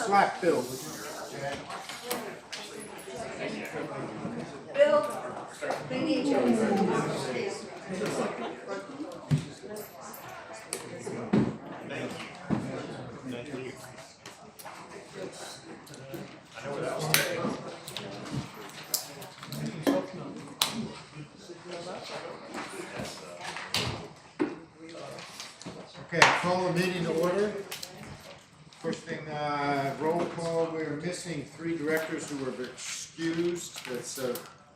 slap Bill, would you? Bill, they need you. Okay, call the meeting to order. First thing, roll call, we're missing 3 directors who were excused. That's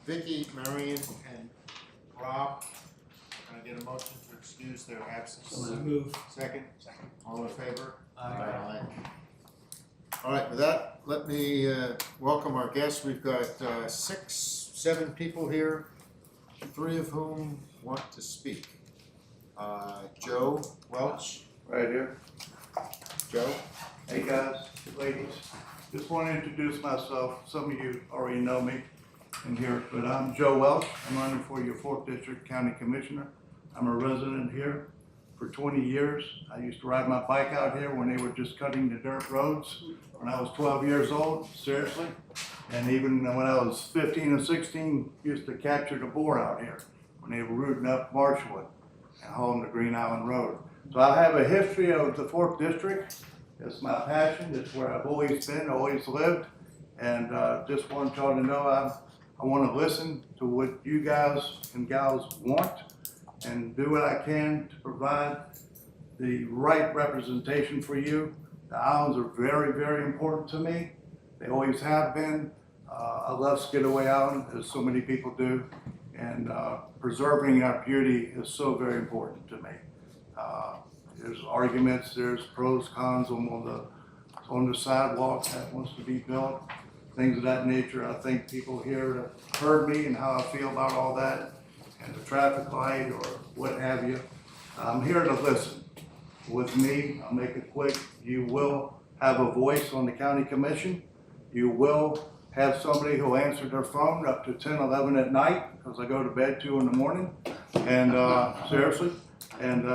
Vicky, Marion, and Rob. Can I get a motion to excuse their absence? Move. Second? All in favor? Aye. All right, with that, let me welcome our guests. We've got 6, 7 people here, 3 of whom want to speak. Joe Welch. Right here. Joe? Hey guys, ladies, just want to introduce myself. Some of you already know me in here, but I'm Joe Welch. I'm running for your 4th District County Commissioner. I'm a resident here for 20 years. I used to ride my bike out here when they were just cutting the dirt roads when I was 12 years old, seriously. And even when I was 15 and 16, used to capture the boar out here when they were rooting up Marshwood and hauling the Green Island Road. So I have a history of the 4th District. It's my passion. It's where I've always been, always lived. And just want y'all to know I want to listen to what you guys and gals want and do what I can to provide the right representation for you. The islands are very, very important to me. They always have been. I love Skidaway Island, as so many people do. And preserving our beauty is so very important to me. There's arguments, there's pros, cons on the sidewalk that wants to be built, things of that nature. I think people here have heard me and how I feel about all that, and the traffic light or what have you. I'm here to listen. With me, I'll make it quick. You will have a voice on the county commission. You will have somebody who'll answer their phone up to 10, 11 at night, because I go to bed 2 in the morning, and seriously. And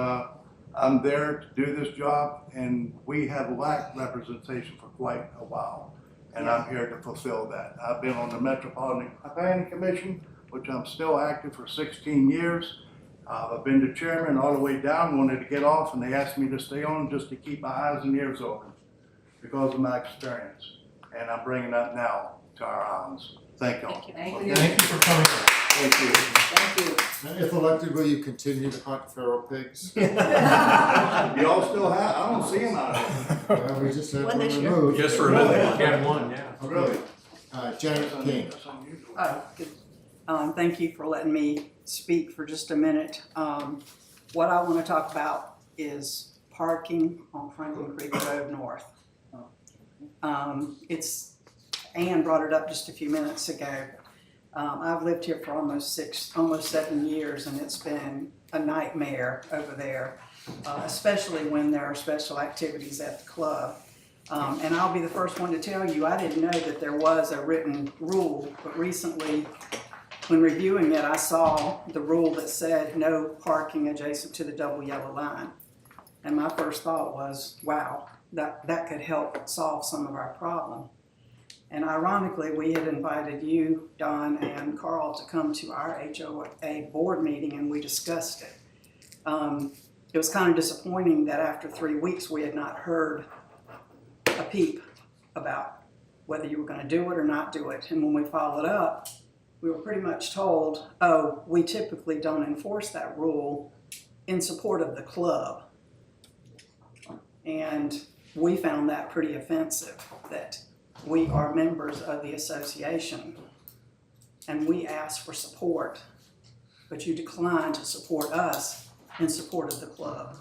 I'm there to do this job, and we have lacked representation for quite a while, and I'm here to fulfill that. I've been on the Metropolitan Planning Commission, which I'm still active for 16 years. I've been the chairman all the way down, wanted to get off, and they asked me to stay on just to keep my eyes and ears open because of my experience. And I'm bringing that now to our islands. Thank y'all. Thank you. Thank you for coming. Thank you. Thank you. And if elected, will you continue to hunt feral pigs? Y'all still have, I don't see them out here. We just had One one this year. removed. Just for a minute, we had one, yeah. Really? Janet King. That's unusual. Oh, good. Thank you for letting me speak for just a minute. What I want to talk about is parking on Franklin Creek Road North. Ann brought it up just a few minutes ago. I've lived here for almost 7 years, and it's been a nightmare over there, especially when there are special activities at the club. And I'll be the first one to tell you, I didn't know that there was a written rule, but recently, when reviewing it, I saw the rule that said no parking adjacent to the double yellow line. And my first thought was, wow, that could help solve some of our problem. And ironically, we had invited you, Don, and Carl to come to our HOA board meeting, and we discussed it. It was kind of disappointing that after 3 weeks, we had not heard a peep about whether you were going to do it or not do it. And when we followed up, we were pretty much told, oh, we typically don't enforce that rule in support of the club. And we found that pretty offensive, that we are members of the association and we asked for support, but you declined to support us in support of the club.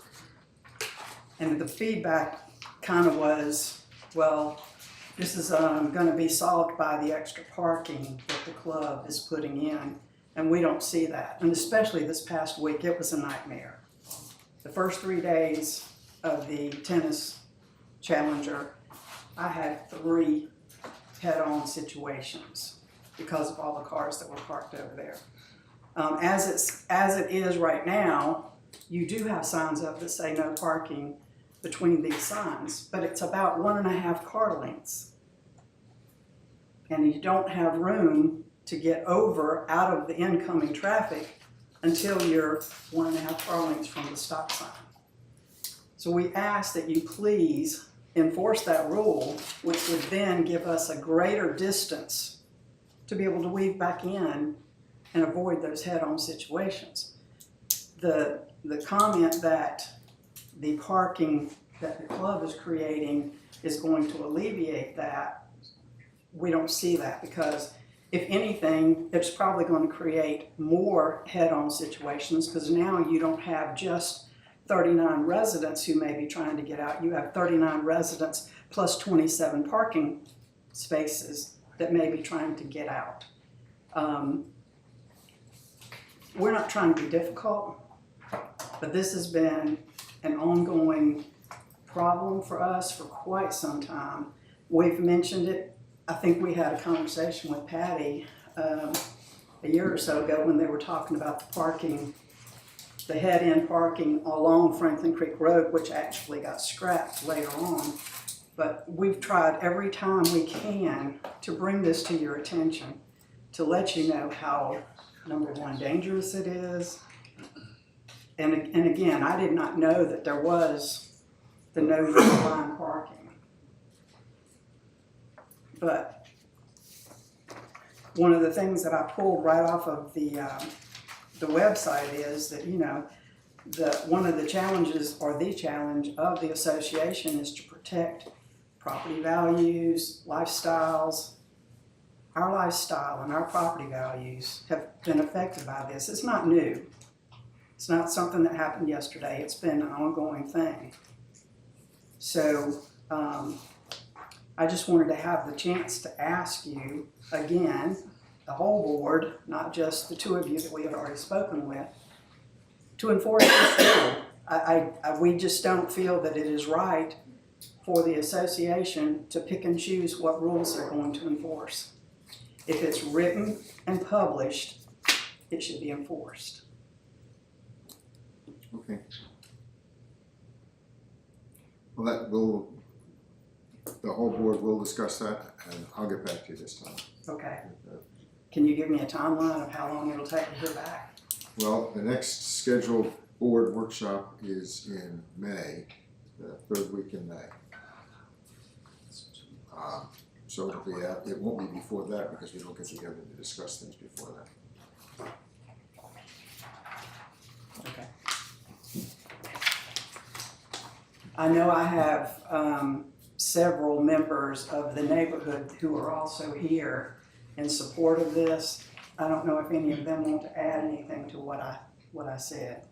And the feedback kind of was, well, this is going to be solved by the extra parking that the club is putting in, and we don't see that. And especially this past week, it was a nightmare. The first 3 days of the tennis challenger, I had 3 head-on situations because of all the cars that were parked over there. As it is right now, you do have signs up that say no parking between these signs, but it's about 1.5 car lengths. And you don't have room to get over out of the incoming traffic until you're 1.5 car lengths from the stop sign. So we ask that you please enforce that rule, which would then give us a greater distance to be able to weave back in and avoid those head-on situations. The comment that the parking that the club is creating is going to alleviate that, we don't see that, because if anything, it's probably going to create more head-on situations, because now you don't have just 39 residents who may be trying to get out. You have 39 residents plus 27 parking spaces that may be trying to get out. We're not trying to be difficult, but this has been an ongoing problem for us for quite some time. We've mentioned it. I think we had a conversation with Patty a year or so ago when they were talking about the parking, the head-in parking along Franklin Creek Road, which actually got scrapped later on. But we've tried every time we can to bring this to your attention, to let you know how, number one, dangerous it is. And again, I did not know that there was the no line parking. But one of the things that I pulled right off of the website is that, you know, one of the challenges, or the challenge of the association, is to protect property values, lifestyles. Our lifestyle and our property values have been affected by this. It's not new. It's not something that happened yesterday. It's been an ongoing thing. So I just wanted to have the chance to ask you again, the whole board, not just the two of you that we had already spoken with, to enforce this rule. We just don't feel that it is right for the association to pick and choose what rules they're going to enforce. If it's written and published, it should be enforced. Okay. Well, the whole board will discuss that, and I'll get back to you this time. Okay. Can you give me a timeline of how long it'll take to hear back? Well, the next scheduled board workshop is in May, the third week in May. So it'll be, it won't be before that, because we don't get together to discuss things before that. Okay. I know I have several members of the neighborhood who are also here in support of this. I don't know if any of them want to add anything to what I said.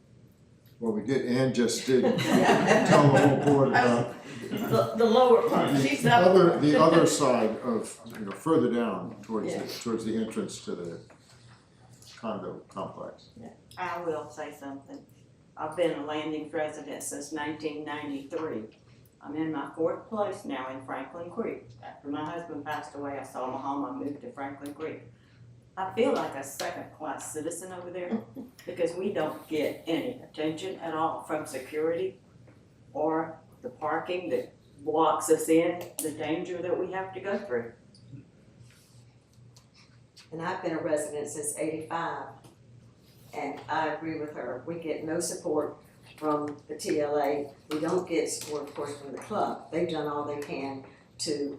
Well, we did, Ann just did tell the whole board about The lower part, she's not. the other side of, you know, further down towards towards the entrance to the condo complex. I will say something. I've been a Landings resident since 1993. I'm in my 4th place now in Franklin Creek. After my husband passed away, I sold my home, I moved to Franklin Creek. I feel like a second-class citizen over there because we don't get any attention at all from security or the parking that blocks us in, the danger that we have to go through. And I've been a resident since '85, and I agree with her. We get no support from the TLA. We don't get support, of course, from the club. They've done all they can to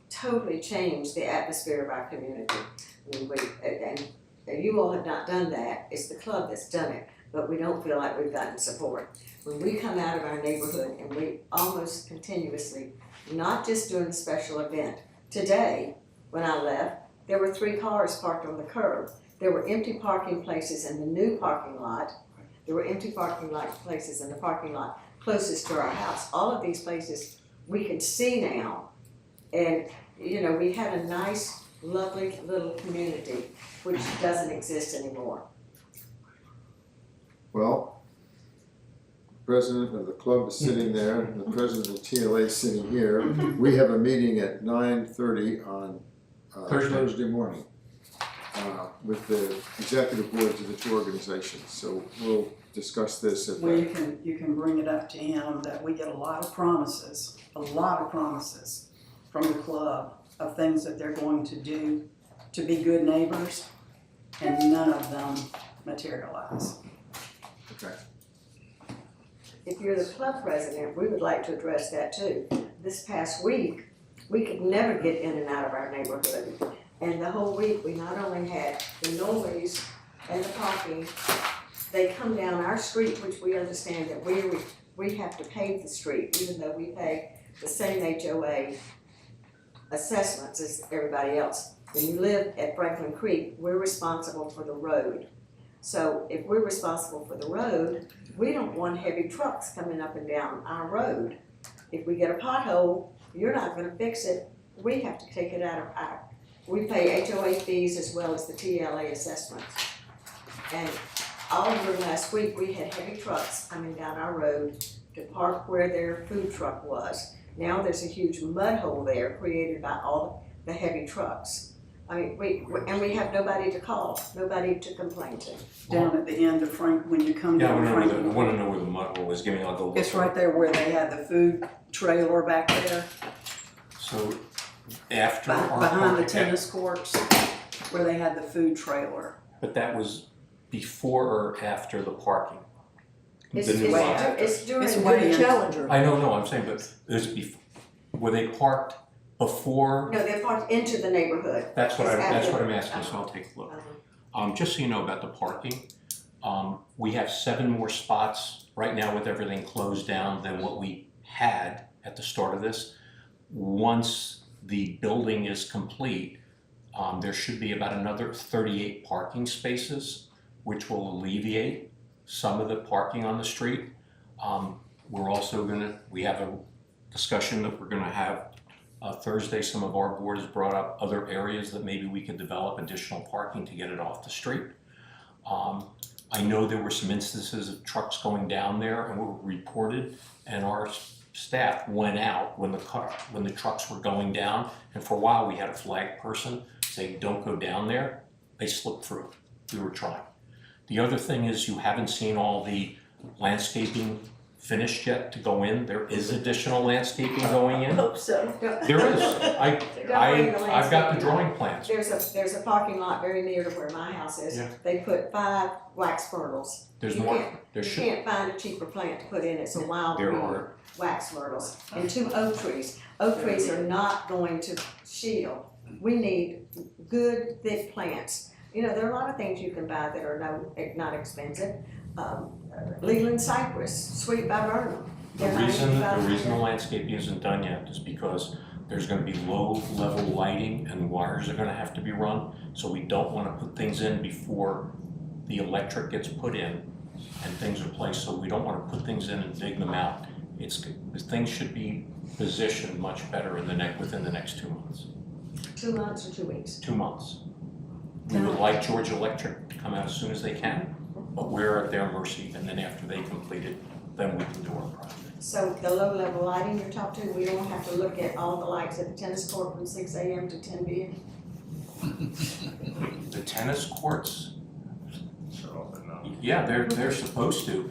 totally change the atmosphere of our community. I mean, and you all have not done that. It's the club that's done it, but we don't feel like we've gotten support. When we come out of our neighborhood, and we almost continuously, not just during a special event. Today, when I left, there were 3 cars parked on the curb. There were empty parking places in the new parking lot. There were empty parking places in the parking lot closest to our house. All of these places we can see now. And, you know, we had a nice, lovely little community which doesn't exist anymore. Well, the president of the club is sitting there, and the president of TLA is sitting here. We have a meeting at 9:30 on Thursday. Thursday morning. with the executive boards of the two organizations. So we'll discuss this at Well, the, you can bring it up to him that we get a lot of promises from the club of things that they're going to do to be good neighbors, and none of them materialize. okay. If you're the club president, we would like to address that too. This past week, we could never get in and out of our neighborhood. And the whole week, we not only had the noise and the parking, they come down our street, which we understand that we have to pave the street, even though we pay the same HOA assessments as everybody else. When you live at Franklin Creek, we're responsible for the road. So if we're responsible for the road, we don't want heavy trucks coming up and down our road. If we get a pothole, you're not gonna fix it, we have to take it out of our, we pay HOA fees as well as the TLA assessments. And all over last week, we had heavy trucks coming down our road to park where their food truck was. Now there's a huge mud hole there created by all the heavy trucks. I mean, we have nobody to call, nobody to complain to. Down at the end of when you come Yeah, down I Franklin. wanna know where the mud hole is, give me like a look. It's right there where they had the food trailer back there, So after our behind the parking, tennis courts, where they had the food trailer. but that was before or after the parking? It's The new lot. during It's the way in. Challenger. I know, I'm saying, but were they parked before? No, they're parked into the neighborhood. That's what It's I'm after. asking, so I'll take a look. Uh-huh. Just so you know about the parking, we have 7 more spots right now with everything closed down than what we had at the start of this. Once the building is complete, there should be about another 38 parking spaces, which will alleviate some of the parking on the street. We're also we have a discussion that we're gonna have Thursday. Some of our board has brought up other areas that maybe we could develop additional parking to get it off the street. I know there were some instances of trucks going down there and were reported, and our staff went out when the trucks were going down, and for a while we had a flag person saying, don't go down there. They slipped through. We were trying. The other thing is you haven't seen all the landscaping finished yet to go in. There is additional landscaping going in. Hope so. There is. I've got the drawing plans. There's a parking lot very near to where my house is. Yeah. They put 5 wax myrtles. There's You more. can't- There You should. can't find a cheaper plant to put in, it's a wild There green are. wax myrtles, and 2 oak trees. Oak trees are not going to shield. We need good, thick plants. You know, there are a lot of things you can buy that are not expensive. Leland cypress, sweet viburnum. The reason the landscaping isn't done yet is because there's gonna be low level lighting and wires are gonna have to be run. So we don't wanna put things in before the electric gets put in and things are placed. So we don't wanna put things in and dig them out. Things should be positioned much better within the next 2 months. 2 months or 2 weeks. 2 months. We would like Georgia Electric to come out as soon as they can, but we're at their mercy, and then after they complete it, then we can do our project. So the low level lighting you're talking to, we don't have to look at all the lights at the tennis court from 6 AM to 10 PM? The tennis courts, yeah, they're supposed to.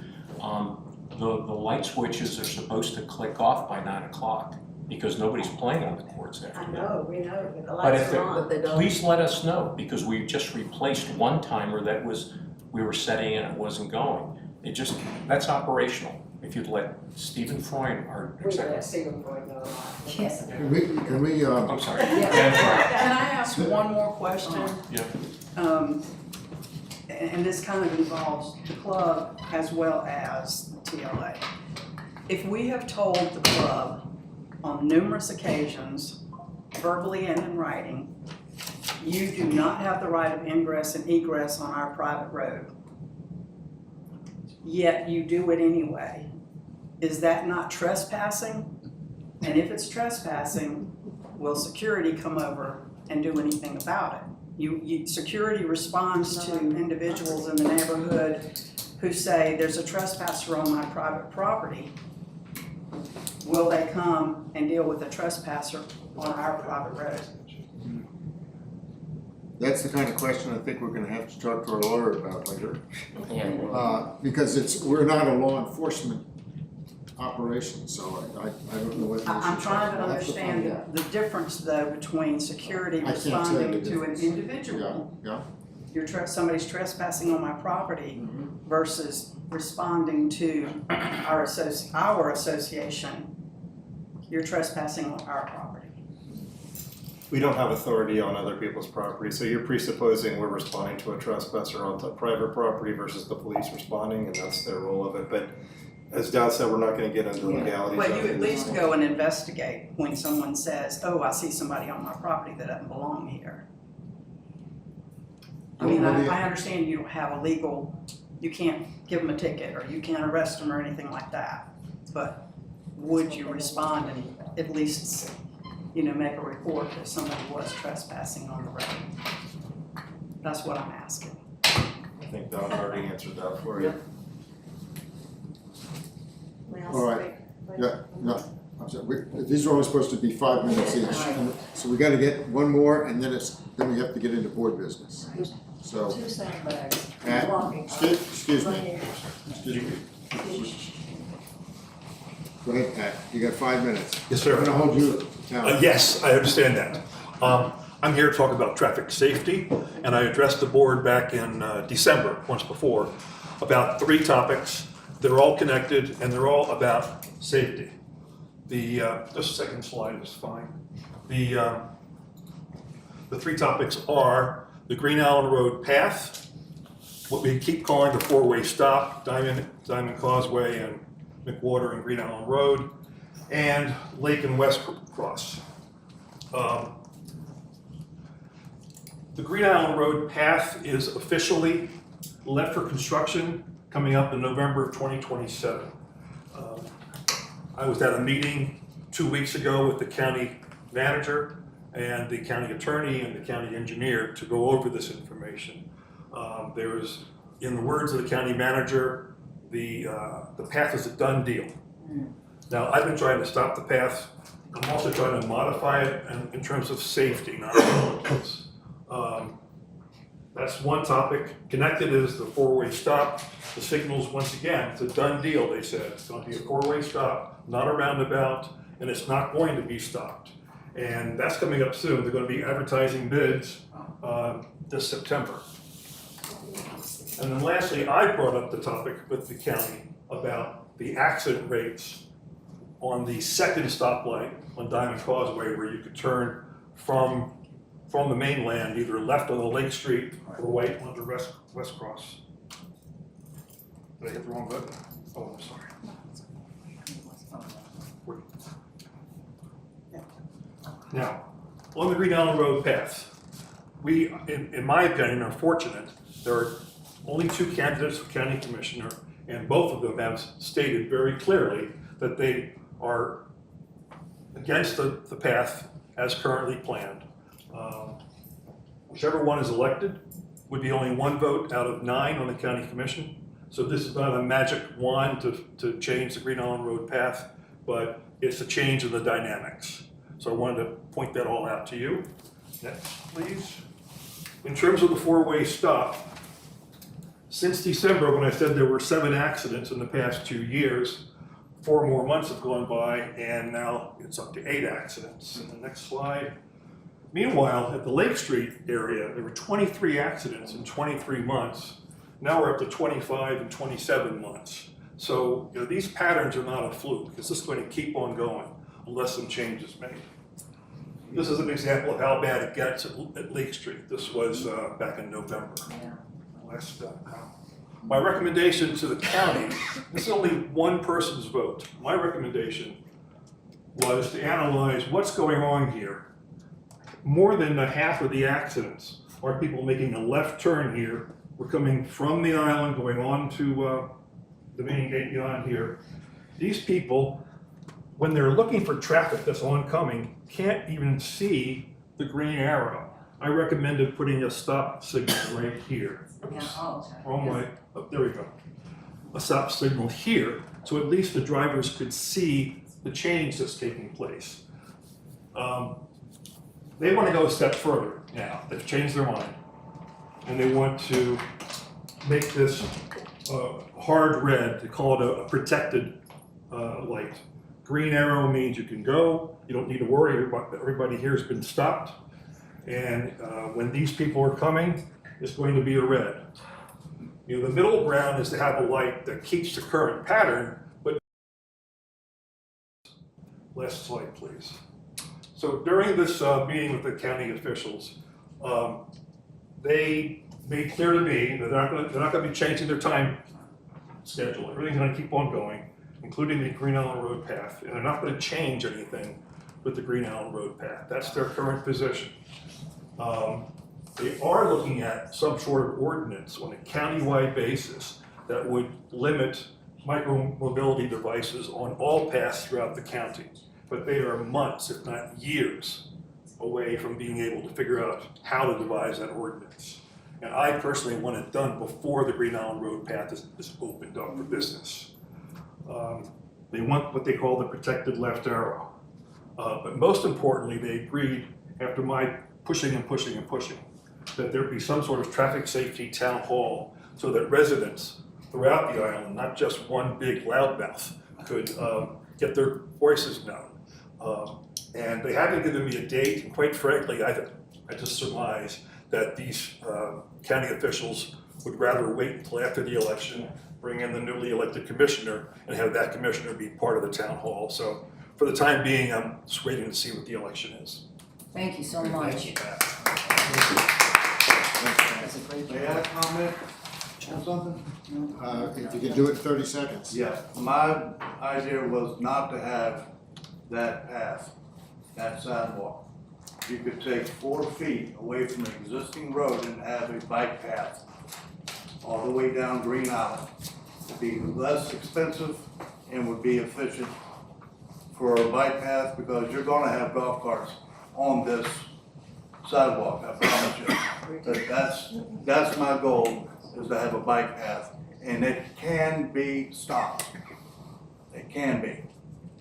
The light switches are supposed to click off by 9 o'clock, because nobody's playing on the courts after I that. know, we know, but the But lights if are they're, on. please let us know, because we just replaced one timer that we were setting and it wasn't going. That's operational. If you'd let Stephen Freund, our We let executive, Stephen Boyd know a lot. Yes. Can we, I'm sorry. Yeah. Dan Freund. Can I ask one more question? Yeah. And this kind of involves the club as well as the TLA. If we have told the club on numerous occasions, verbally and in writing, you do not have the right of ingress and egress on our private road, yet you do it anyway, is that not trespassing? And if it's trespassing, will security come over and do anything about it? Security responds to individuals in the neighborhood who say, there's a trespasser on my private property. Will they come and deal with the trespasser on our private road? That's the kind of question I think we're gonna have to talk to our lawyer about later. Because we're not a law enforcement operation, so I don't know what. the I'm issues trying are. to I'll have understand find out. the difference though between security I can't tell you responding the to an difference. individual. Yeah, Somebody's trespassing on my property Mhm. versus responding to our association. You're trespassing on our property. We don't have authority on other people's property, so you're presupposing we're responding to a trespasser on private property versus the police responding, and that's their role of it. But as Dad said, we're not gonna get into legalities. Well, of you it. at least go and investigate when someone says, oh, I see somebody on my property that doesn't belong here. I mean, I understand you don't have a legal, you can't give them a ticket or you can't arrest them or anything like that. But would you respond and at least, make a report if somebody was trespassing on the road? That's what I'm asking. I think Don already answered that for you. All right. Yeah, no, I'm sorry, these are only supposed to be 5 minutes each, so we gotta get one more, and then then we have to get into board business. So, Two sandbags. excuse me, excuse me. Go ahead, Pat, you got 5 minutes. Yes, sir. I'm gonna hold you accountable. Yes, I understand that. I'm here to talk about traffic safety, and I addressed the board back in December, once before, about 3 topics. They're all connected, and they're all about safety. Just a second slide is fine. The 3 topics are the Green Island Road path, what we keep calling the 4-way stop, Diamond Causeway and McWater and Green Island Road, and Lake and West Cross. The Green Island Road path is officially let for construction coming up in November of 2027. I was at a meeting 2 weeks ago with the county manager and the county attorney and the county engineer to go over this information. There is, in the words of the county manager, the path is a done deal. Now, I've been trying to stop the path. I'm also trying to modify it in terms of safety, not intelligence. That's one topic. Connected is the 4-way stop. The signals, once again, it's a done deal, they said. It's going to be a 4-way stop, not a roundabout, and it's not going to be stopped. And that's coming up soon. They're going to be advertising bids this September. And then lastly, I brought up the topic with the county about the accident rates on the second stoplight on Diamond Causeway, where you could turn from the mainland, either left on the Lake Street or right onto West Cross. Did I hit the wrong button? Oh, I'm sorry. Now, on the Green Island Road path, we, in my opinion, are fortunate. There are only 2 candidates for county commissioner, and both of them have stated very clearly that they are against the path as currently planned. Whichever one is elected would be only 1 vote out of 9 on the county commission. So this is not a magic wand to change the Green Island Road path, but it's a change in the dynamics. So I wanted to point that all out to you. Next, please. In terms of the 4-way stop, since December, when I said there were 7 accidents in the past 2 years, 4 more months have gone by, and now it's up to 8 accidents. In the next slide. Meanwhile, at the Lake Street area, there were 23 accidents in 23 months. Now we're up to 25 and 27 months. So these patterns are not a fluke. It's just going to keep on going unless some change is made. This is an example of how bad it gets at Lake Street. This was back in November. My recommendation to the county, this is only one person's vote. My recommendation was to analyze what's going on here. More than half of the accidents are people making a left turn here. We're coming from the island, going on to the main gate beyond here. These people, when they're looking for traffic that's oncoming, can't even see the green arrow. I recommended putting a stop signal right here. Wrong way. Oh, there we go. A stop signal here, so at least the drivers could see the change that's taking place. They want to go a step further. now. They've changed their mind. And they want to make this hard red, they call it a protected light. Green arrow means you can go, you don't need to worry, everybody here has been stopped. And when these people are coming, it's going to be a red. You know, the middle ground is to have a light that keeps the current pattern, but last slide, please. So during this meeting with the county officials, they made clear to me that they're not going to be changing their time schedule. Everything's going to keep on going, including the Green Island Road path, and they're not going to change anything with the Green Island Road path. That's their current position. They are looking at some sort of ordinance on a countywide basis that would limit micro-mobility devices on all paths throughout the county. But they are months, if not years, away from being able to figure out how to devise that ordinance. And I personally want it done before the Green Island Road path is opened up for business. They want what they call the protected left arrow. But most importantly, they agreed, after my pushing and pushing and pushing, that there be some sort of traffic safety town hall so that residents throughout the island, not just one big loudmouth, could get their voices known. And they haven't given me a date, and quite frankly, I just surmise that these county officials would rather wait until after the election, bring in the newly elected commissioner, and have that commissioner be part of the town hall. So for the time being, I'm just waiting to see what the election is. Thank you so much. That's a great May I comment on something? If you can do it in 30 seconds. Yes, my idea was not to have that path, that sidewalk. You could take 4 feet away from the existing road and have a bike path all the way down Green Island. It'd be less expensive and would be efficient for a bike path because you're gonna have golf carts on this sidewalk, I promise you. But that's my goal, is to have a bike path, and it can be stopped. It can be.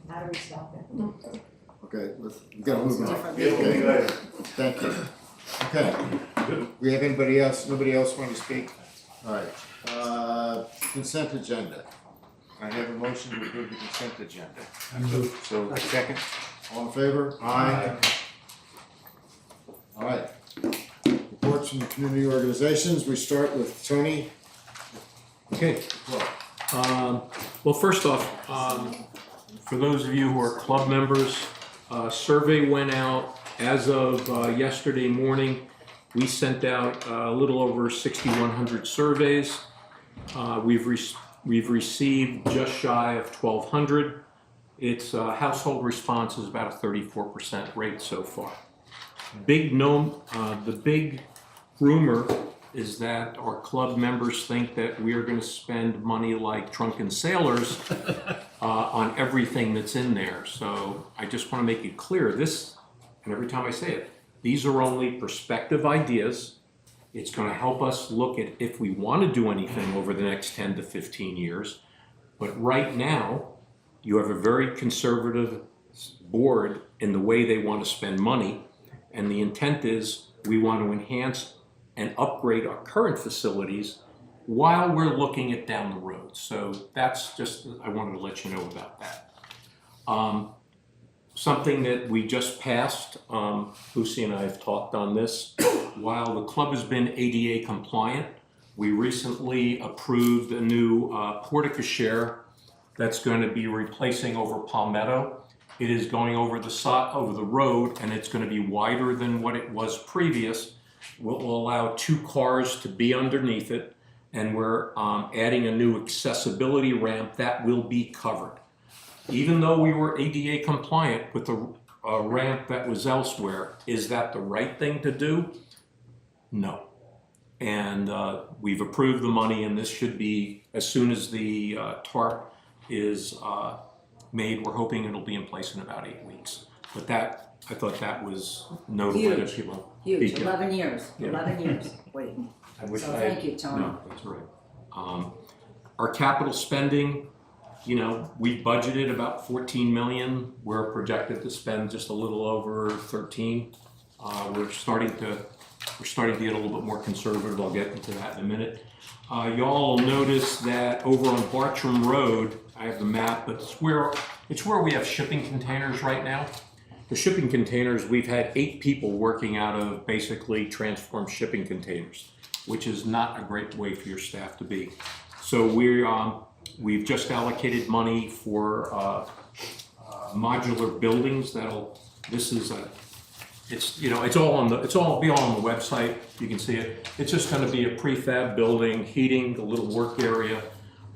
How do we stop it? Okay, we gotta move on. It will be later. Thank you. Okay, we have anybody else, nobody else want to speak? All right, consent agenda. I have a motion to approve the consent agenda. So, second, all in favor? Aye. All right. Reports from the community organizations, we start with Tony. Okay. Well, first off, for those of you who are club members, a survey went out as of yesterday morning. We sent out a little over 6,100 surveys. We've received just shy of 1,200. Its household response is about a 34% rate so far. The big rumor is that our club members think that we are going to spend money like drunken sailors on everything that's in there. So I just want to make it clear, this, and every time I say it, these are only perspective ideas. It's going to help us look at if we want to do anything over the next 10 to 15 years. But right now, you have a very conservative board in the way they want to spend money. And the intent is we want to enhance and upgrade our current facilities while we're looking at down the road. So that's just, I wanted to let you know about that. Something that we just passed, Lucy and I have talked on this. While the club has been ADA compliant, we recently approved a new porte-cochere that's going to be replacing over Palmetto. It is going over the road, and it's going to be wider than what it was previous. Will allow 2 cars to be underneath it, and we're adding a new accessibility ramp that will be covered. Even though we were ADA compliant with the ramp that was elsewhere, is that the right thing to do? No. And we've approved the money, and this should be, as soon as the tarp is made, we're hoping it'll be in place in about 8 weeks. But that, I thought that was notable that people. Huge, speak up. 11 years, Yeah. 11 years, wait. I wish So I- thank you, Tony. No, that's all right. Our capital spending, you know, we budgeted about 14 million. We're projected to spend just a little over 13. We're starting to We're starting to get a little bit more conservative. I'll get into that in a minute. Y'all will notice that over on Bartram Road, I have the map, but it's where we have shipping containers right now. The shipping containers, we've had 8 people working out of basically transformed shipping containers, which is not a great way for your staff to be. So we've just allocated money for modular buildings it's all on the website. You can see it. It's just going to be a prefab building, heating, a little work area,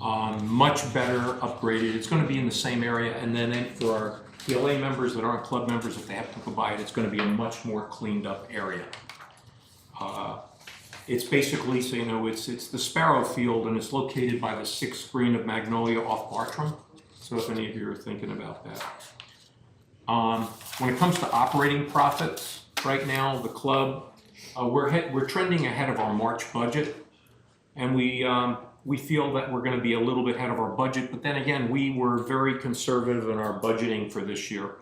much better upgraded. It's going to be in the same area, and then for our PLA members that aren't club members, if they have to go by it, it's going to be a much more cleaned up area. It's basically, so you know, it's the Sparrow Field, and it's located by the 6th green of Magnolia off Bartram. So if any of you are thinking about that. When it comes to operating profits, right now the club we're trending ahead of our March budget, and we feel that we're going to be a little bit ahead of our budget. But then again, we were very conservative in our budgeting for this year.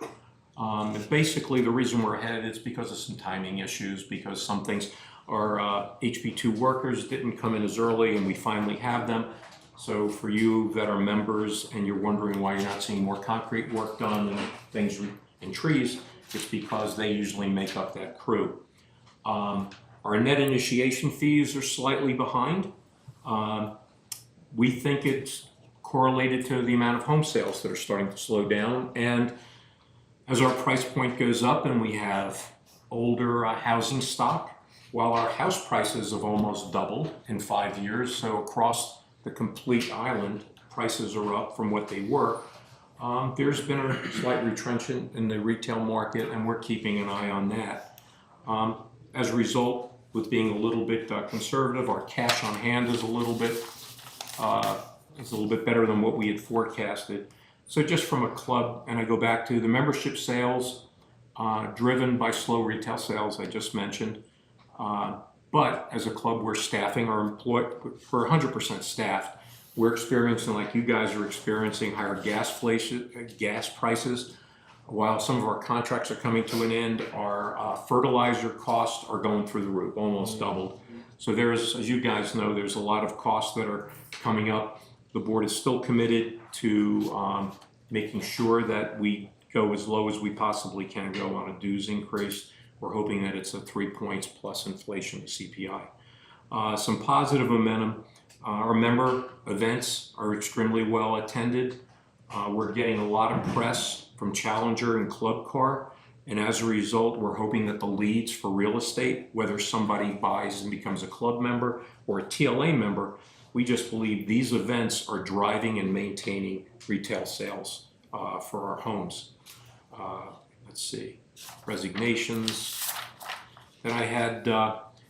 And basically, the reason we're ahead is because of some timing issues, because some things, our HB2 workers didn't come in as early, and we finally have them. So for you that are members and you're wondering why you're not seeing more concrete work done and things in trees, it's because they usually make up that crew. Our net initiation fees are slightly behind. We think it's correlated to the amount of home sales that are starting to slow down. And as our price point goes up and we have older housing stock, while our house prices have almost doubled in 5 years, so across the complete island, prices are up from what they were. There's been a slight retrenchment in the retail market, and we're keeping an eye on that. As a result, with being a little bit conservative, our cash on hand is a little bit better than what we had forecasted. So just from a club, and I go back to the membership sales, driven by slow retail sales I just mentioned. But as a club, we're staffing our employees, we're 100% staffed. We're experiencing, like you guys are experiencing, higher gas prices. While some of our contracts are coming to an end, our fertilizer costs are going through the roof, almost doubled. So there's, as you guys know, there's a lot of costs that are coming up. The board is still committed to making sure that we go as low as we possibly can go on a dues increase. We're hoping that it's a 3 points plus inflation to CPI. Some positive momentum. Our member events are extremely well attended. We're getting a lot of press from Challenger and Club Car, and as a result, we're hoping that the leads for real estate, whether somebody buys and becomes a club member or a TLA member, we just believe these events are driving and maintaining retail sales for our homes. Let's see, resignations. Then I had,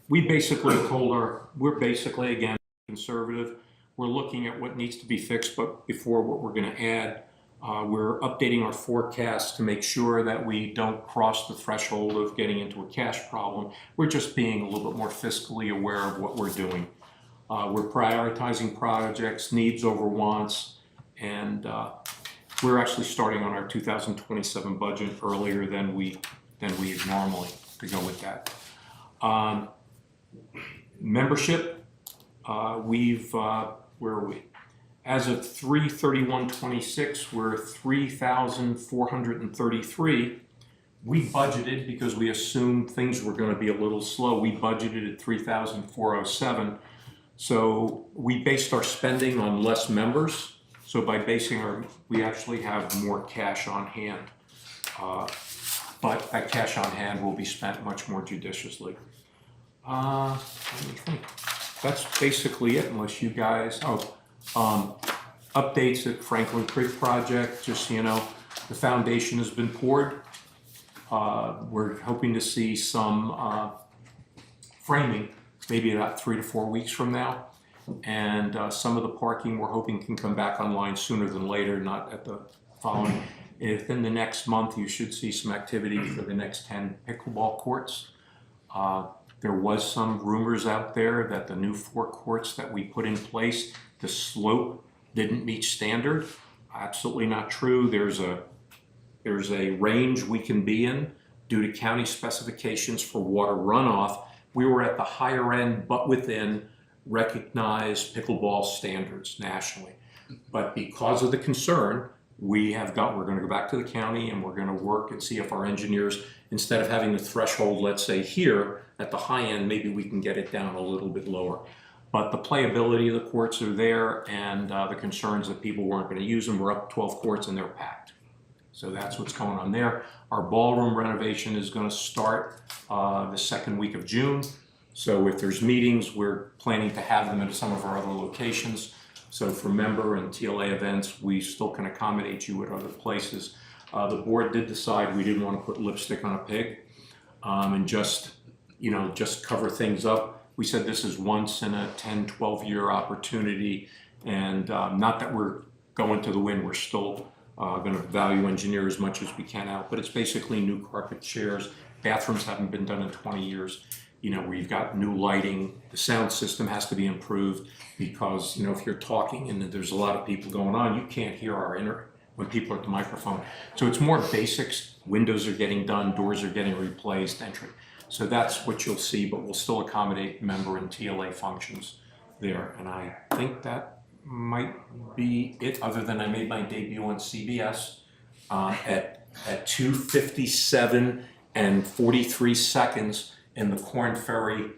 we basically told we're basically, again, conservative. We're looking at what needs to be fixed, but before what we're going to add, we're updating our forecast to make sure that we don't cross the threshold of getting into a cash problem. We're just being a little bit more fiscally aware of what we're doing. We're prioritizing projects, needs over wants, and we're actually starting on our 2027 budget earlier than we normally to go with that. Membership, where are we? As of 3/31/26, we're 3,433. We budgeted, because we assumed things were going to be a little slow, we budgeted at 3,407. So we based our spending on less members. So by basing we actually have more cash on hand. But that cash on hand will be spent much more judiciously. Let me think. That's basically it, unless you guys, updates at Franklin Creek project, just so you know, the foundation has been poured. We're hoping to see some framing, maybe about 3 to 4 weeks from now. And some of the parking we're hoping can come back online sooner than later, not at the following. Within the next month, you should see some activity for the next 10 pickleball courts. There was some rumors out there that the new 4 courts that we put in place, the slope didn't meet standard. Absolutely not true. There's a range we can be in due to county specifications for water runoff, we were at the higher end, but within recognized pickleball standards nationally. But because of the concern, we're gonna go back to the county and we're gonna work and see if our engineers, instead of having the threshold, let's say here, at the high end, maybe we can get it down a little bit lower. But the playability of the courts are there, and the concerns that people weren't gonna use them, we're up 12 courts and they're packed. So that's what's going on there. Our ballroom renovation is gonna start the second week of June. So if there's meetings, we're planning to have them at some of our other locations. So for member and TLA events, we still can accommodate you at other places. The board did decide we didn't want to put lipstick on a pig and just cover things up. We said this is once in a 10, 12-year opportunity, and not that we're going to the wind, we're still going to value engineer as much as we can out, but it's basically new carpet chairs. Bathrooms haven't been done in 20 years. We've got new lighting. The sound system has to be improved because, if you're talking and there's a lot of people going on, you can't hear when people are at the microphone. So it's more basics. Windows are getting done, doors are getting replaced, entry. So that's what you'll see, but we'll still accommodate member and TLA functions there. And I think that might be it, other than I made my debut on CBS at 2:57 and 43 seconds in the Corn Ferry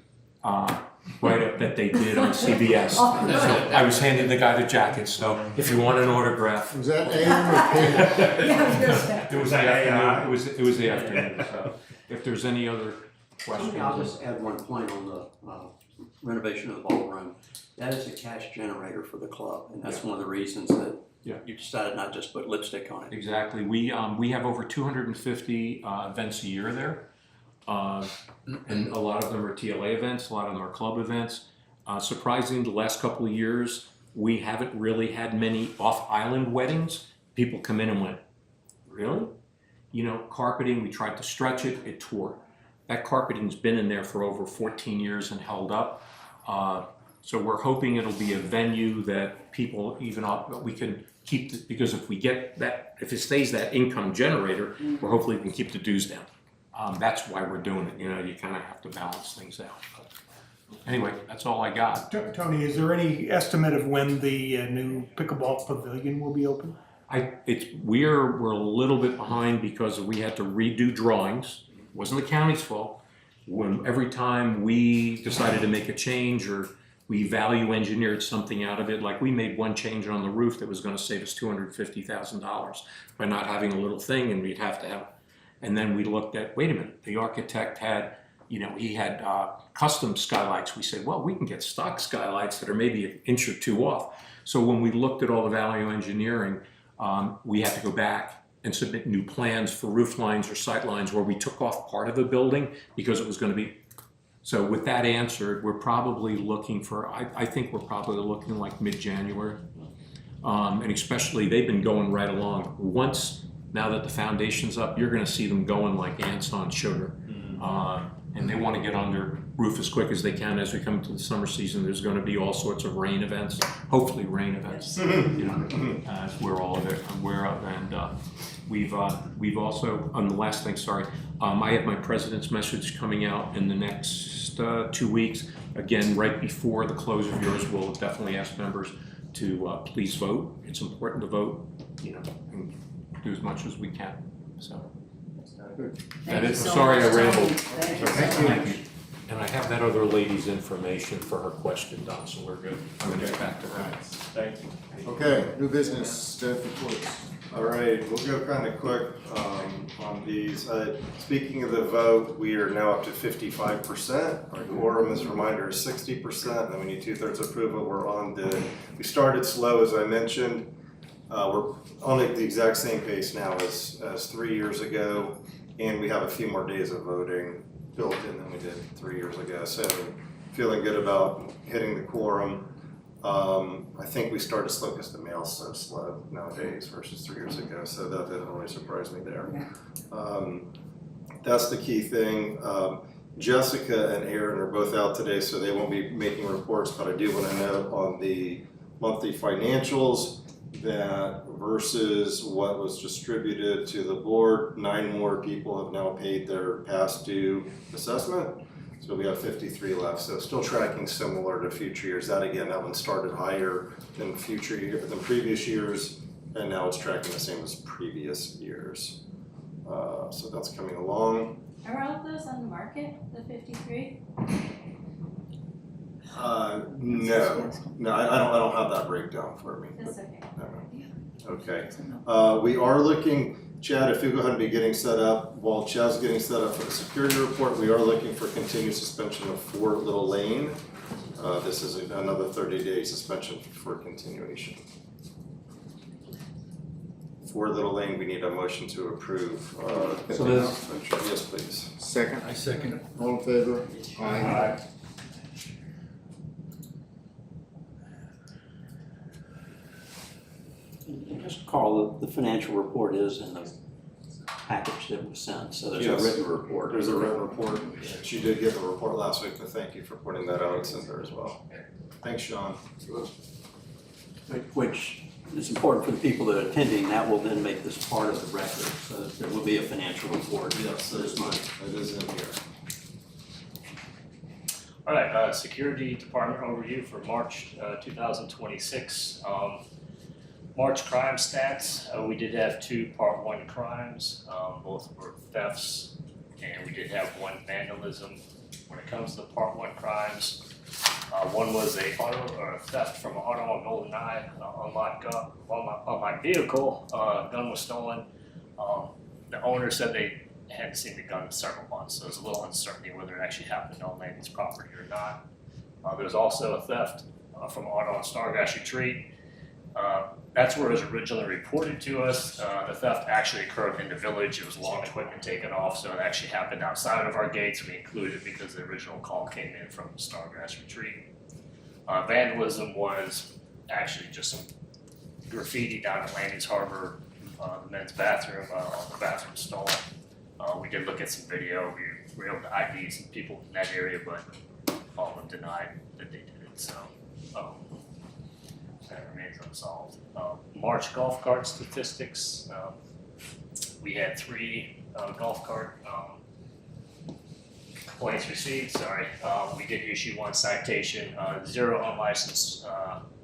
write-up that they did on CBS. So I was handing the guy the jacket, so if you want an autograph. Was that AM or PM? It was the afternoon, it was the afternoon, so if there's any other questions. I'll just add one point on the renovation of the ballroom. That is a cash generator for the club, and that's one of the reasons that you decided not just put lipstick on it. Exactly. We have over 250 events a year there. And a lot of them are TLA events, a lot of them are club events. Surprisingly, the last couple of years, we haven't really had many off-island weddings. People come in and went, really? Carpeting, we tried to stretch it, it tore. That carpeting's been in there for over 14 years and held up. So we're hoping it'll be a venue that people we can keep, because if we get that, if it stays that income generator, we're hopefully we can keep the dues down. That's why we're doing it. You kind of have to balance things out. But anyway, that's all I got. Tony, is there any estimate of when the new pickleball pavilion will be open? We're a little bit behind because we had to redo drawings. It wasn't the county's fault. Every time we decided to make a change or we value engineered something out of it, like we made one change on the roof that was going to save us $250,000 by not having a little thing, and we'd have to have. And then we looked at, wait a minute, the architect had, he had custom skylights. We said, well, we can get stock skylights that are maybe an inch or two off. So when we looked at all the value engineering, we had to go back and submit new plans for roof lines or sight lines where we took off part of the building because it was going to be. So with that answered, we're probably looking for, I think we're probably looking like mid-January. And especially, they've been going right along. Now that the foundation's up, you're going to see them going like ants on sugar. And they want to get under roof as quick as they can as we come into the summer season. There's going to be all sorts of rain events, hopefully rain events, as we're all aware of. And we've also, on the last thing, I have my president's message coming out in the next 2 weeks. Again, right before the close of yours, we'll definitely ask members to please vote. It's important to vote, and do as much as we can. So that is. Sorry, I rambled. Thank you. And I have that other lady's information for her question, Don. So we're good. I'm going to get back to her. Thank you. Okay, new business, staff reports. All right, we'll go kind of quick on these. Speaking of the vote, we are now up to 55%. Our quorum, as a reminder, is 60%, and we need 2/3 approval. We started slow, as I mentioned. We're on the exact same pace now as 3 years ago, and we have a few more days of voting built in than we did 3 years ago. So feeling good about hitting the quorum. I think we started slow because the mail's so slow nowadays versus 3 years ago, so that didn't really surprise me there. That's the key thing. Jessica and Aaron are both out today, so they won't be making reports, but I do want to note on the monthly financials that versus what was distributed to the board, 9 more people have now paid their past due assessment. So we have 53 left, so still tracking similar to future years. That again, that one started higher than than previous years, and now it's tracking the same as previous years. So that's coming along. Are all of those on the market, the 53? No, I don't have that breakdown for me. That's okay. Okay, we are looking, Chad, if you go ahead and be getting set up, while Chad's getting set up for the security report, we are looking for continued suspension of Fort Little Lane. This is another 30-day suspension for continuation. For Little Lane, we need a motion to approve. So moved. suspension. Yes, please. Second, I second it. all in favor? Aye. And just Carl, the financial report is in the package that was sent, so there's a Yes. written report. There's a written report. She did get the report last week, but thank you for pointing that out. It's in there as well. Thanks, Sean. Which is important for the people that are attending, that will then make this part of the record, so that there will be a financial report for this month. It is in here. All right, security department overview for March 2026. March crime stats, we did have 2 Part 1 crimes, both were thefts, and we did have 1 vandalism. When it comes to Part 1 crimes, one was a theft from an auto on Golden Eye, unlocked gun on my vehicle, gun was stolen. The owner said they hadn't seen the gun in several months, so there's a little uncertainty whether it actually happened on Landon's property or not. There's also a theft from an auto on Stargrass Retreat. That's where it was originally reported to us. The theft actually occurred in the village. It was lawn equipment taken off, so it actually happened outside of our gates. We included it because the original call came in from Stargrass Retreat. Vandalism was actually just some graffiti down at Landing's Harbor, the men's bathroom, the bathroom stall. We did look at some video. We were able to ID some people in that area, but all of them denied that they did it, so that remains unsolved. March golf cart statistics, we had 3 golf cart complaints received, we did issue 1 citation, 0 unlicensed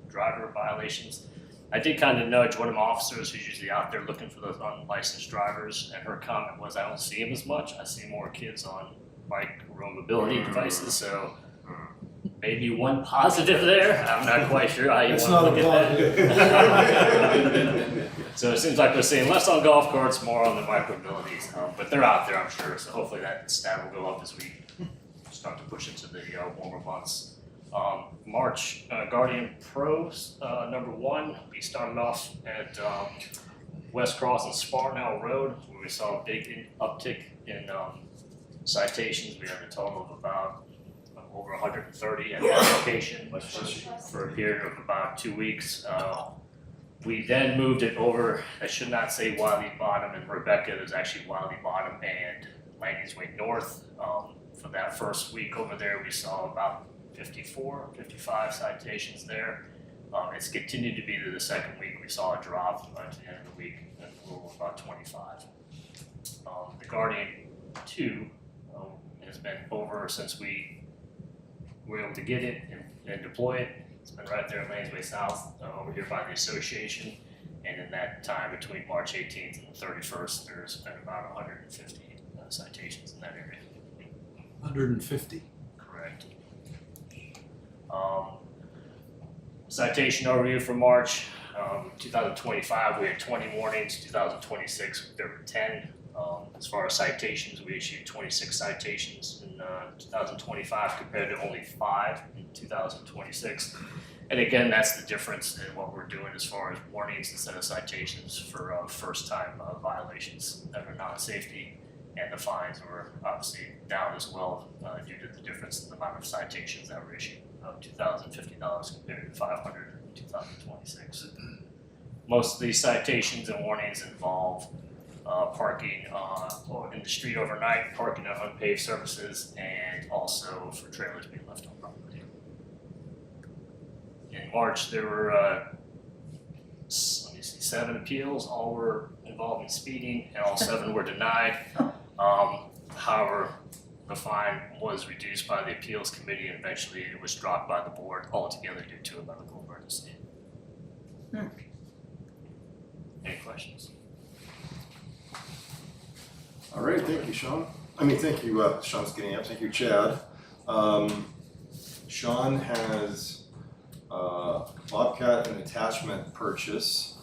driver violations. I did kind of nudge one of my officers who's usually out there looking for those unlicensed drivers, and her comment was, I don't see them as much. I see more kids on bike or mobility devices, so maybe 1 positive there. I'm not quite sure how you want to look at that. So it seems like we're seeing less on golf carts, more on the micromobilities, but they're out there, I'm sure. So hopefully that stat will go up as we start to push into the warmer months. March Guardian Pros, number 1, we started off at West Cross and Sparnell Road, where we saw a big uptick in citations. We had a total of about over 130 at that location for a period of about 2 weeks. We then moved it over, I should not say Wiley Bottom and Rebecca, there's actually Wiley Bottom and Landing's Way North. For that first week over there, we saw about 54, 55 citations there. It's continued to be to the second week. We saw a drop at the end of the week, and we're about 25. The Guardian 2 has been over since we were able to get it and deploy it. It's been right there at Lanes Way South, over here by the association. And in that time between March 18th and the 31st, there's been about 150 citations in that area. 150. Correct. Citation overview for March, 2025, we had 20 warnings. 2026, there were 10. As far as citations, we issued 26 citations in 2025 compared to only 5 in 2026. And again, that's the difference in what we're doing as far as warnings instead of citations for first-time violations that are non-safety. And the fines were obviously down as well due to the difference in the amount of citations that were issued, $2,050 compared to $500 in 2026. Most of these citations and warnings involve parking in the street overnight, parking on unpaved surfaces, and also for trailers being left on property. In March, there were 7 appeals, all were involving speeding, and all 7 were denied. However, the fine was reduced by the appeals committee and eventually it was dropped by the board altogether due to a medical emergency. Any questions? All right, thank you, Sean. Thank you, Sean's getting up. Thank you, Chad. Sean has Bobcat and attachment purchase.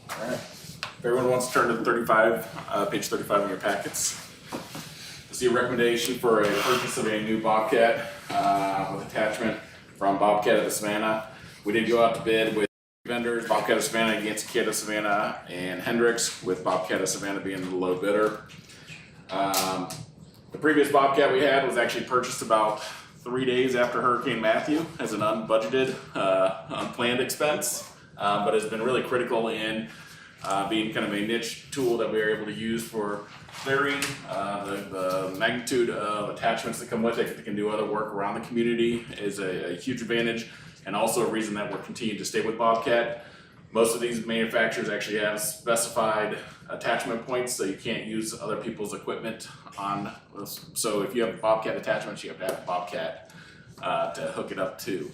All right. If everyone wants to turn to 35, page 35 in your packets. See a recommendation for a purchase of a new Bobcat with attachment from Bobcat of the Savannah. We did go out to bid with vendors, Bobcat of Savannah, Yancey Cat of Savannah, and Hendricks, with Bobcat of Savannah being the low bidder. The previous Bobcat we had was actually purchased about 3 days after Hurricane Matthew as an unbudgeted, unplanned expense, but has been really critical in being kind of a niche tool that we are able to use for clearing. The magnitude of attachments that come with it that can do other work around the community is a huge advantage, and also a reason that we're continuing to stay with Bobcat. Most of these manufacturers actually have specified attachment points, so you can't use other people's equipment on. So if you have Bobcat attachments, you have to have Bobcat to hook it up to.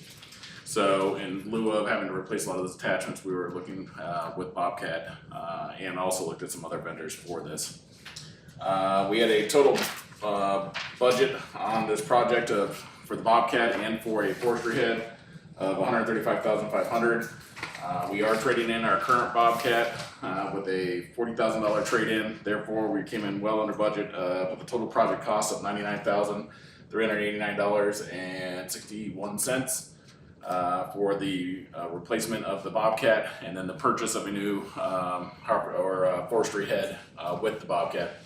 So in lieu of having to replace a lot of those attachments, we were looking with Bobcat and also looked at some other vendors for this. We had a total budget on this project for the Bobcat and for a forestry head of $135,500. We are trading in our current Bobcat with a $40,000 trade-in. Therefore, we came in well under budget with a total project cost of $99,389.61 for the replacement of the Bobcat, and then the purchase of a new forestry head with the Bobcat.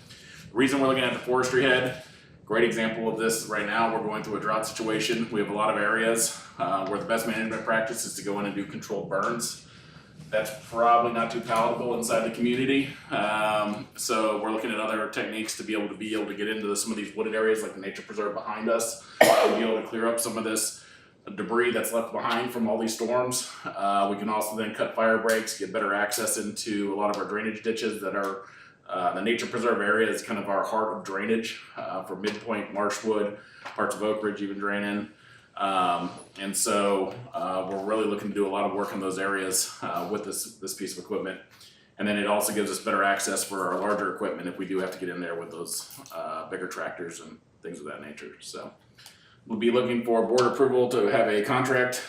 The reason we're looking at the forestry head, great example of this right now, we're going through a drought situation. We have a lot of areas where the best management practice is to go in and do controlled burns. That's probably not too palatable inside the community. So we're looking at other techniques to be able to get into some of these wooded areas like the nature preserve behind us, to be able to clear up some of this debris that's left behind from all these storms. We can also then cut fire breaks, get better access into a lot of our drainage ditches that are the nature preserve area is kind of our heart of drainage for Midpoint, Marshwood, parts of Oak Ridge even drain in. And so we're really looking to do a lot of work in those areas with this piece of equipment. And then it also gives us better access for our larger equipment if we do have to get in there with those bigger tractors and things of that nature. So we'll be looking for board approval to have a contract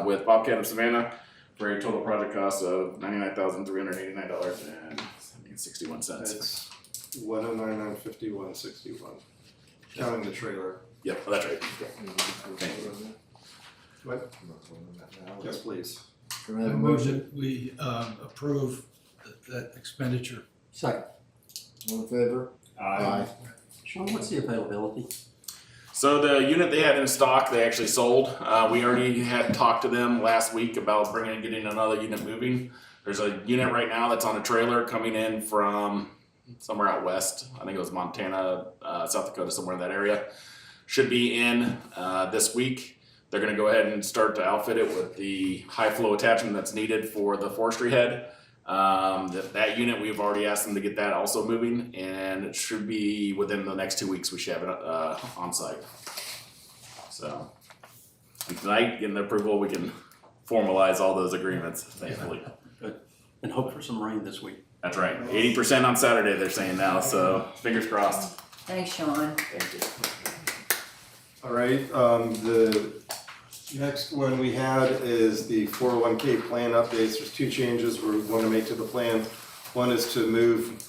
with Bobcat of Savannah for a total project cost of $99,389.61. That's $109,951.61, counting the trailer. Yep, that's right. What? Yes, please. Can I have a motion? We approve that expenditure. Second. All in favor? Aye. Sean, what's the availability? So the unit they had in stock, they actually sold. We already had talked to them last week about getting another unit moving. There's a unit right now that's on a trailer coming in from somewhere out west. I think it was Montana, South Dakota, somewhere in that area. Should be in this week. They're gonna go ahead and start to outfit it with the high flow attachment that's needed for the forestry head. That unit, we've already asked them to get that also moving, and it should be within the next 2 weeks we should have it on site. So, and tonight, getting the approval, we can formalize all those agreements, thankfully. Good. And hope for some rain this week. That's right, 80% on Saturday they're saying now, so fingers crossed. Thanks, Sean. Thank you. All right, the next one we had is the 401k plan updates. There's two changes we want to make to the plan. One is to move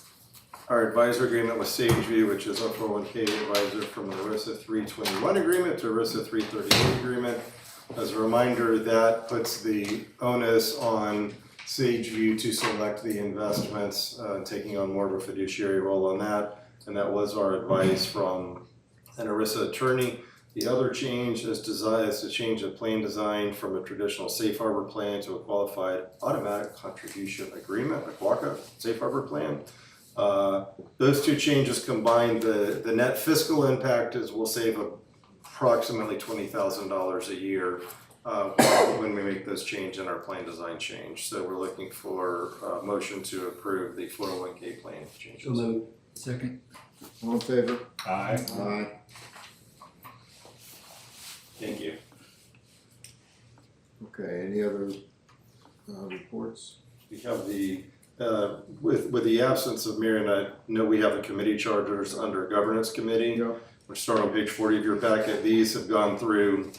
our advisor agreement with SageView, which is our 401k advisor, from the ERISA 321 agreement to ERISA 338 agreement. As a reminder, that puts the onus on SageView to select the investments, taking on more of a fiduciary role on that. And that was our advice from an ERISA attorney. The other change is to change the plan design from a traditional safe harbor plan to a qualified automatic contribution agreement, a QACA safe harbor plan. Those two changes combined, the net fiscal impact is we'll save approximately $20,000 a year when we make those changes in our plan design change. So we're looking for a motion to approve the 401k plan changes. Second. All in favor? Aye. Aye. Thank you. Okay, any other reports? We have with the absence of Miriam, I know we have the committee charters under governance committee. Yep. Which start on page 40 of your packet. These have gone through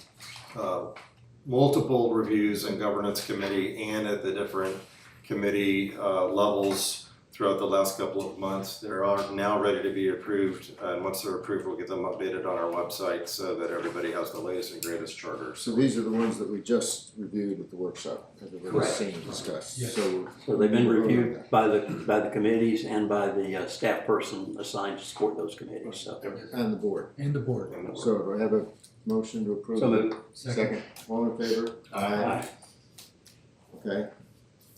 multiple reviews in governance committee and at the different committee levels throughout the last couple of months. They are now ready to be approved, and once they're approved, we'll get them updated on our website so that everybody has the latest and greatest charters. So these are the ones that we just reviewed at the workshop, that we've Correct. seen and discussed, Yes. So they've been reviewed by the committees and by the staff person assigned to support those committees, so. And the board. And the board. So do I have a motion to approve? So moved. Second. All in favor? Aye. Okay.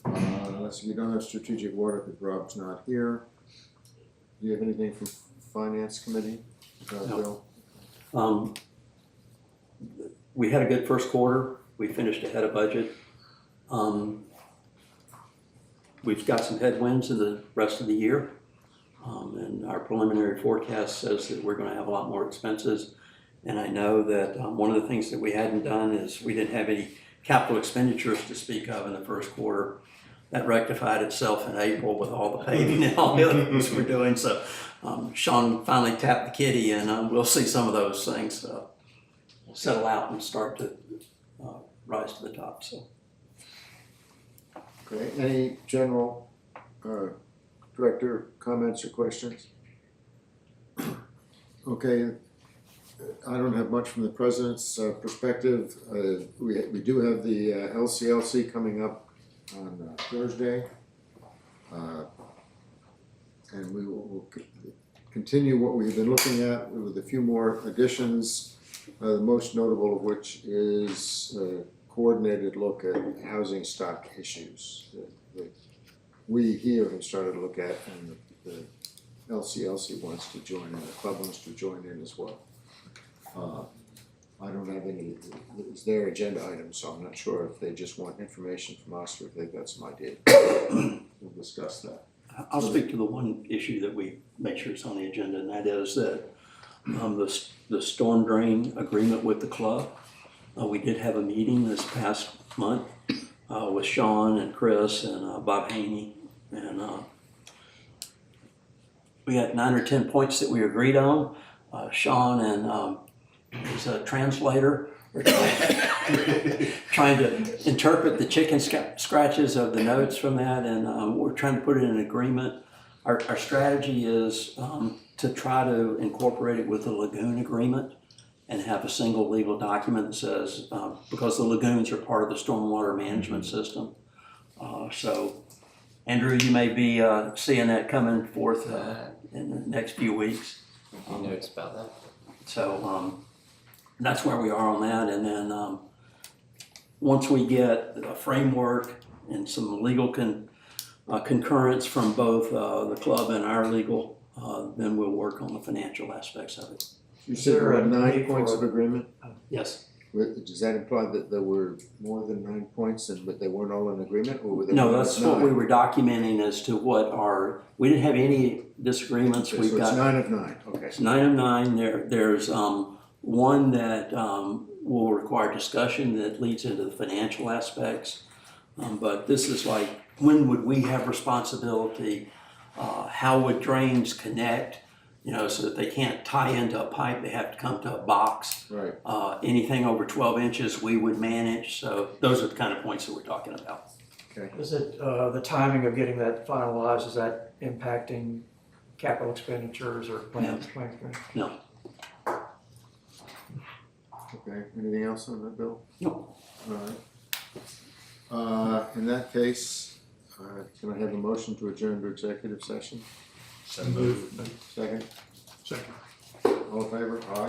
Unless we don't have strategic water because Rob's not here. Do you have anything from finance committee? No. Bill? We had a good first quarter. We finished ahead of budget. We've got some headwinds in the rest of the year. And our preliminary forecast says that we're gonna have a lot more expenses. And I know that one of the things that we hadn't done is we didn't have any capital expenditures to speak of in the first quarter. That rectified itself in April with all the paving and all the other things we're doing. So Sean finally tapped the kitty, and we'll see some of those things settle out and start to rise to the top. So. Okay, any general director comments or questions? Okay, I don't have much from the president's perspective. We do have the LCLC coming up on Thursday. And we will continue what we've been looking at with a few more additions, the most notable of which is a coordinated look at housing stock issues that we here have started to look at, and the LCLC wants to join in, the club wants to join in as well. I don't have any, it's their agenda items, so I'm not sure if they just want information from us or if they've got some idea. We'll discuss that. I'll speak to the one issue that we make sure it's on the agenda, and that is that the storm drain agreement with the club. We did have a meeting this past month with Sean and Chris and Bob Haney, and we had 9 or 10 points that we agreed on. Sean and his translator were trying to interpret the chicken scratches of the notes from that, and we're trying to put it in an agreement. Our strategy is to try to incorporate it with the lagoon agreement and have a single legal document that says, because the lagoons are part of the stormwater management system. So, Andrew, you may be seeing that coming forth in the next few weeks. Any notes about that? So that's where we are on that. And then once we get a framework and some legal concurrence from both the club and our legal, then we'll work on the financial aspects of it. You said there were 9 points of agreement? Yes. Does that imply that there were more than 9 points but they weren't all in agreement, or were there? No, that's what we were documenting as to what we didn't have any disagreements. Okay, We've so got it's 9 of 9, okay. It's 9 of 9. There's one that will require discussion that leads into the financial aspects. But this is like, when would we have responsibility? How would drains connect? So that they can't tie into a pipe, they have to come to a box. Right. Anything over 12 inches we would manage. So those are the kind of points that we're talking about. Okay. Is it, the timing of getting that finalized, is that impacting capital expenditures or plans? No. Okay, anything else on that, Bill? No. All right. In that case, can I have a motion to adjourn to executive session? So moved. Second? Second. All in favor? Aye.